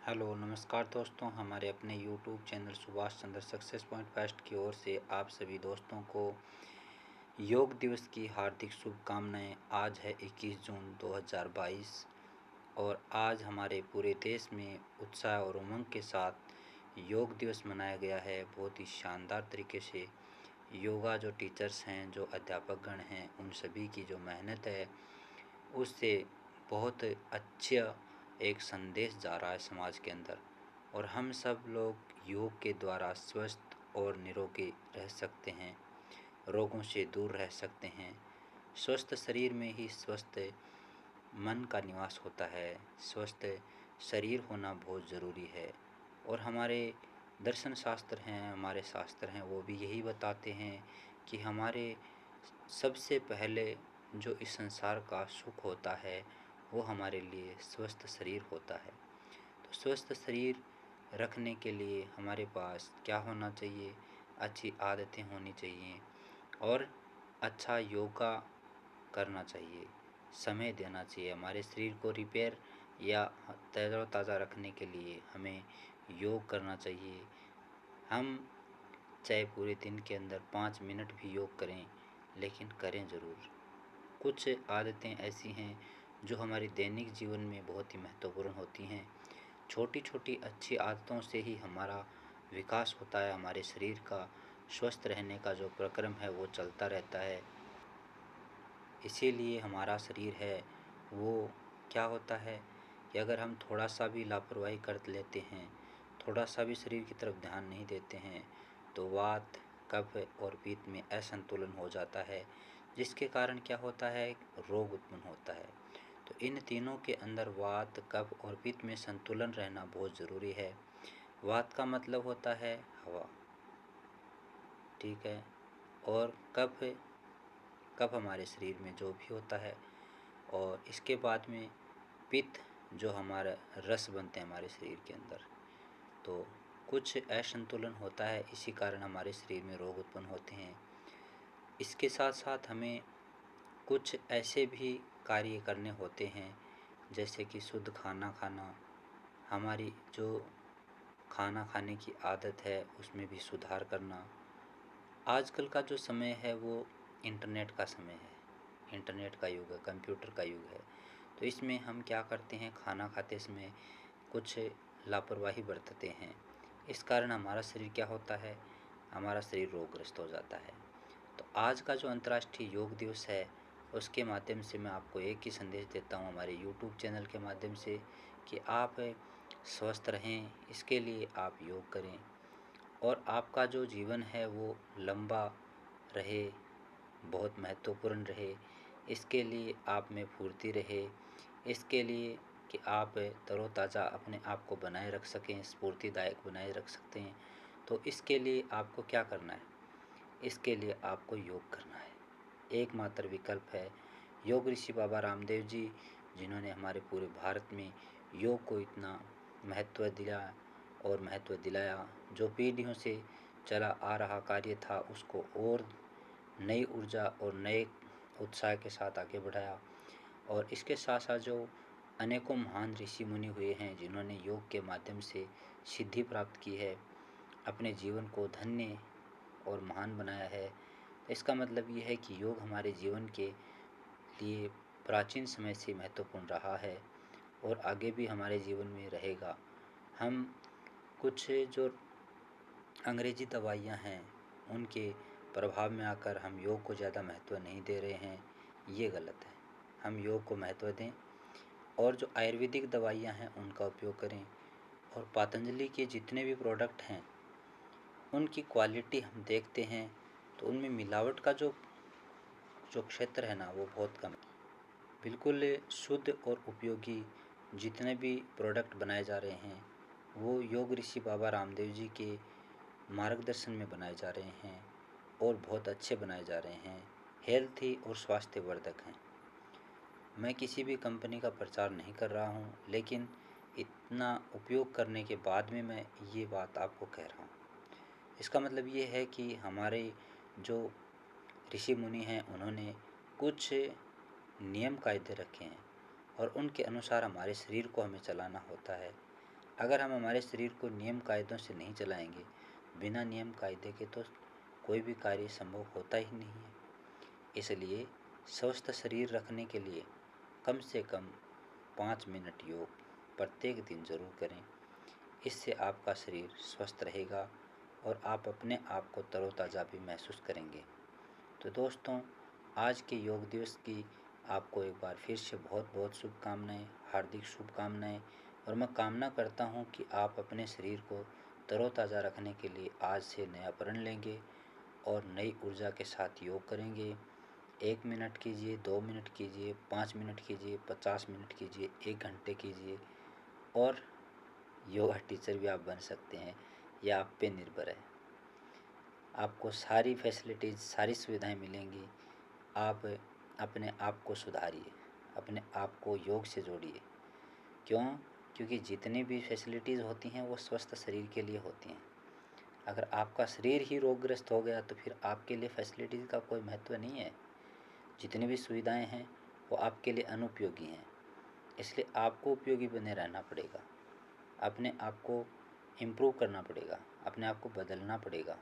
Hello नमस्कार दोस्तों, हमारे अपने YouTube channel Subhash Chandra success point fest की ओर से आप सभी दोस्तों को योग दिवस की हार्दिक शुभकामनाएं। आज है 21 जून 2022 और आज हमारे पूरे देश में उत्साह और उमंग के साथ योग दिवस मनाया गया है। बहुत ही शानदार तरीके से योगा जो टीचर्स हैं, जो अध्यापकगण हैं, उन सभी की जो मेहनत है उससे बहुत अच्छा एक संदेश जा रहा है समाज के अंदर। और हम सब लोग योग के द्वारा स्वस्थ और निरोगी रह सकते हैं, रोगों से दूर रह सकते हैं। स्वस्थ शरीर में ही स्वस्थ मन का निवास होता है। स्वस्थ शरीर होना बहुत ज़रूरी है। और हमारे दर्शन शास्त्र हैं, हमारे शास्त्र हैं, वो भी यही बताते हैं कि हमारे सबसे पहले जो इस संसार का सुख होता है वो हमारे लिए स्वस्थ शरीर होता है। तो स्वस्थ शरीर रखने के लिए हमारे पास क्या होना चाहिए? अच्छी आदतें होनी चाहिए और अच्छा योगा करना चाहिए, समय देना चाहिए। हमारे शरीर को रिपेयर या तरोताज़ा रखने के लिए हमें योग करना चाहिए। हम चाहे पूरे दिन के अंदर 5 मिनट भी योग करें, लेकिन करें ज़रूर। कुछ आदतें ऐसी हैं जो हमारे दैनिक जीवन में बहुत ही महत्वपूर्ण होती हैं। छोटी छोटी अच्छी आदतों से ही हमारा विकास होता है। हमारे शरीर का स्वस्थ रहने का जो प्रक्रम है वो चलता रहता है। इसीलिए हमारा शरीर है वो क्या होता है कि अगर हम थोड़ा सा भी लापरवाही कर लेते हैं, थोड़ा सा भी शरीर की तरफ ध्यान नहीं देते हैं, तो वात, कफ और पित्त में असंतुलन हो जाता है, जिसके कारण क्या होता है, रोग उत्पन्न होता है। तो इन तीनों के अंदर वात, कफ और पित्त में संतुलन रहना बहुत ज़रूरी है। वात का मतलब होता है हवा, ठीक है। और कफ, कफ हमारे शरीर में जो भी होता है। और इसके बाद में पित्त, जो हमारा रस बनते हैं हमारे शरीर के अंदर। तो कुछ असंतुलन होता है, इसी कारण हमारे शरीर में रोग उत्पन्न होते हैं। इसके साथ साथ हमें कुछ ऐसे भी कार्य करने होते हैं, जैसे कि शुद्ध खाना खाना। हमारी जो खाना खाने की आदत है उसमें भी सुधार करना। आजकल का जो समय है वो इंटरनेट का समय है, इंटरनेट का युग है, कंप्यूटर का युग है। तो इसमें हम क्या करते हैं, खाना खाते समय कुछ लापरवाही बरतते हैं। इस कारण हमारा शरीर क्या होता है, हमारा शरीर रोगग्रस्त हो जाता है। तो आज का जो अंतर्राष्ट्रीय योग दिवस है उसके माध्यम से मैं आपको एक ही संदेश देता हूँ हमारे यूट्यूब चैनल के माध्यम से कि आप स्वस्थ रहें, इसके लिए आप योग करें और आपका जो जीवन है वो लंबा रहे, बहुत महत्वपूर्ण रहे। इसके लिए आप में फुर्ती रहे, इसके लिए कि आप तरोताज़ा अपने आप को बनाए रख सकें, स्फूर्तिदायक बनाए रख सकते हैं। तो इसके लिए आपको क्या करना है, इसके लिए आपको योग करना है। एकमात्र विकल्प है योग। ऋषि बाबा रामदेव जी, जिन्होंने हमारे पूरे भारत में योग को इतना महत्व दिया और महत्व दिलाया, जो पीढ़ियों से चला आ रहा कार्य था उसको और नई ऊर्जा और नए उत्साह के साथ आगे बढ़ाया। और इसके साथ साथ जो अनेकों महान ऋषि मुनि हुए हैं जिन्होंने योग के माध्यम से सिद्धि प्राप्त की है, अपने जीवन को धन्य और महान बनाया है। इसका मतलब ये है कि योग हमारे जीवन के लिए प्राचीन समय से महत्वपूर्ण रहा है और आगे भी हमारे जीवन में रहेगा। हम कुछ जो अंग्रेजी दवाइयाँ हैं उनके प्रभाव में आकर हम योग को ज़्यादा महत्व नहीं दे रहे हैं, ये गलत है। हम योग को महत्व दें और जो आयुर्वेदिक दवाइयाँ हैं उनका उपयोग करें। और पतंजलि के जितने भी प्रोडक्ट हैं उनकी क्वालिटी हम देखते हैं तो उनमें मिलावट का जो जो क्षेत्र है ना वो बहुत कम है। बिल्कुल शुद्ध और उपयोगी जितने भी प्रोडक्ट बनाए जा रहे हैं वो योग ऋषि बाबा रामदेव जी के मार्गदर्शन में बनाए जा रहे हैं और बहुत अच्छे बनाए जा रहे हैं, हेल्थी और स्वास्थ्यवर्धक हैं। मैं किसी भी कंपनी का प्रचार नहीं कर रहा हूँ, लेकिन इतना उपयोग करने के बाद में मैं ये बात आपको कह रहा हूँ। इसका मतलब ये है कि हमारे जो ऋषि मुनि हैं उन्होंने कुछ नियम कायदे रखे हैं और उनके अनुसार हमारे शरीर को हमें चलाना होता है। अगर हम हमारे शरीर को नियम कायदों से नहीं चलाएंगे, बिना नियम कायदे के तो कोई भी कार्य संभव होता ही नहीं है। इसलिए स्वस्थ शरीर रखने के लिए कम से कम 5 मिनट योग प्रत्येक दिन जरूर करें। इससे आपका शरीर स्वस्थ रहेगा और आप अपने आप को तरोताज़ा भी महसूस करेंगे। तो दोस्तों, आज के योग दिवस की आपको एक बार फिर से बहुत बहुत शुभकामनाएं, हार्दिक शुभकामनाएं। और मैं कामना करता हूं कि आप अपने शरीर को तरोताज़ा रखने के लिए आज से नया प्रण लेंगे और नई ऊर्जा के साथ योग करेंगे। 1 मिनट कीजिए, 2 मिनट कीजिए, 5 मिनट कीजिए, 50 मिनट कीजिए, 1 घंटे कीजिए। और योगा टीचर भी आप बन सकते हैं, यह आप पे निर्भर है। आपको सारी फैसिलिटीज़, सारी सुविधाएं मिलेंगी। आप अपने आप को सुधारिए, अपने आप को योग से जोड़िए। क्यों? क्योंकि जितनी भी फैसिलिटीज़ होती हैं वो स्वस्थ शरीर के लिए होती हैं। अगर आपका शरीर ही रोगग्रस्त हो गया तो फिर आपके लिए फैसिलिटीज़ का कोई महत्व नहीं है। जितनी भी सुविधाएं हैं वो आपके लिए अनुपयोगी हैं। इसलिए आपको उपयोगी बने रहना पड़ेगा, अपने आप को इम्प्रूव करना पड़ेगा, अपने आप को बदलना पड़ेगा।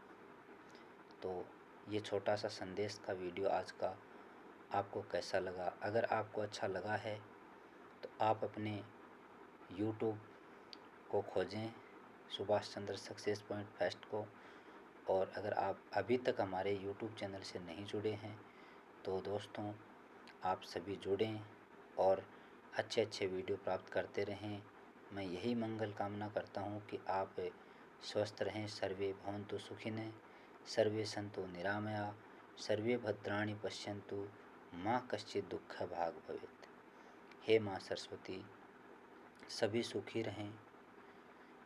तो ये छोटा सा संदेश का वीडियो आज का आपको कैसा लगा? अगर आपको अच्छा लगा है तो आप अपने यूट्यूब को खोजें, Subhash Chandra success point fest को। और अगर आप अभी तक हमारे यूट्यूब चैनल से नहीं जुड़े हैं तो दोस्तों आप सभी जुड़ें और अच्छे अच्छे वीडियो प्राप्त करते रहें। मैं यही मंगल कामना करता हूँ कि आप स्वस्थ रहें। सर्वे भवन्तु सुखिनः, सर्वे सन्तु निरामया, सर्वे भद्राणि पश्यन्तु, माँ कश्चित् दुःखभाग् भवेत्। हे माँ सरस्वती, सभी सुखी रहें।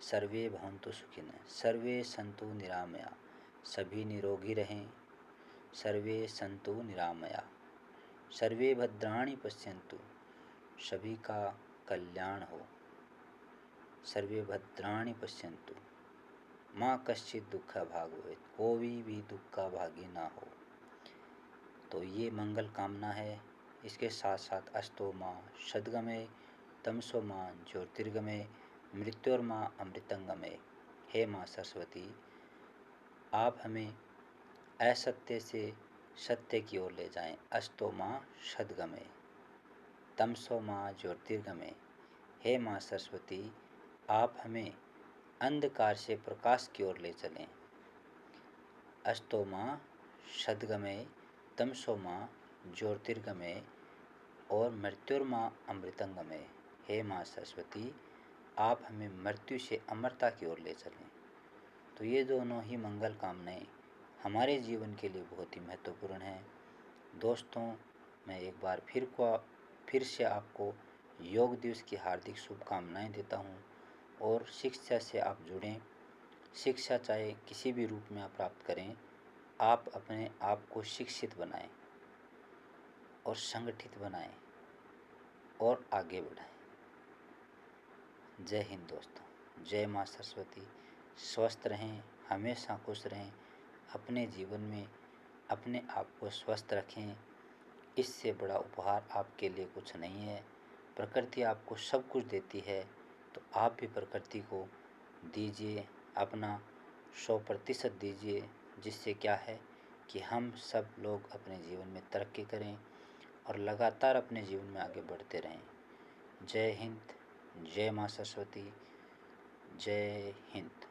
सर्वे भवन्तु सुखिनः, सर्वे सन्तु निरामया, सभी निरोगी रहें। सर्वे सन्तु निरामया, सर्वे भद्राणि पश्यन्तु, सभी का कल्याण हो। सर्वे भद्राणि पश्यन्तु, माँ कश्चित् दुःखभाग् भवेत्, कोई भी दुख का भागी ना हो। तो ये मंगल कामना है। इसके साथ साथ अस्तो माँ सद्गमय, तमसो माँ ज्योतिर्गमय, मृत्योर्मा अमृतंगमय। हे माँ सरस्वती, आप हमें असत्य से सत्य की ओर ले जाएं। अस्तो माँ सद्गमय, तमसो माँ ज्योतिर्गमय। हे माँ सरस्वती, आप हमें अंधकार से प्रकाश की ओर ले चलें। अस्तो माँ सद्गमय, तमसो माँ ज्योतिर्गमय और मृत्युर्मा अमृतंगमय। हे माँ सरस्वती, आप हमें मृत्यु से अमरता की ओर ले चलें। तो ये दोनों ही मंगल कामनाएं हमारे जीवन के लिए बहुत ही महत्वपूर्ण हैं। दोस्तों, मैं एक बार फिर से आपको योग दिवस की हार्दिक शुभकामनाएं देता हूं। और शिक्षा से आप जुड़ें। शिक्षा चाहे किसी भी रूप में आप प्राप्त करें, आप अपने आप को शिक्षित बनाएं और संगठित बनाएं और आगे बढ़ाएं। जय हिंद दोस्तों, जय माँ सरस्वती। स्वस्थ रहें, हमेशा खुश रहें। अपने जीवन में अपने आप को स्वस्थ रखें। इससे बड़ा उपहार आपके लिए कुछ नहीं है। प्रकृति आपको सब कुछ देती है, तो आप भी प्रकृति को दीजिए, अपना 100% दीजिए। जिससे क्या है कि हम सब लोग अपने जीवन में तरक्की करें और लगातार अपने जीवन में आगे बढ़ते रहें। जय हिंद, जय माँ सरस्वती, जय हिंद।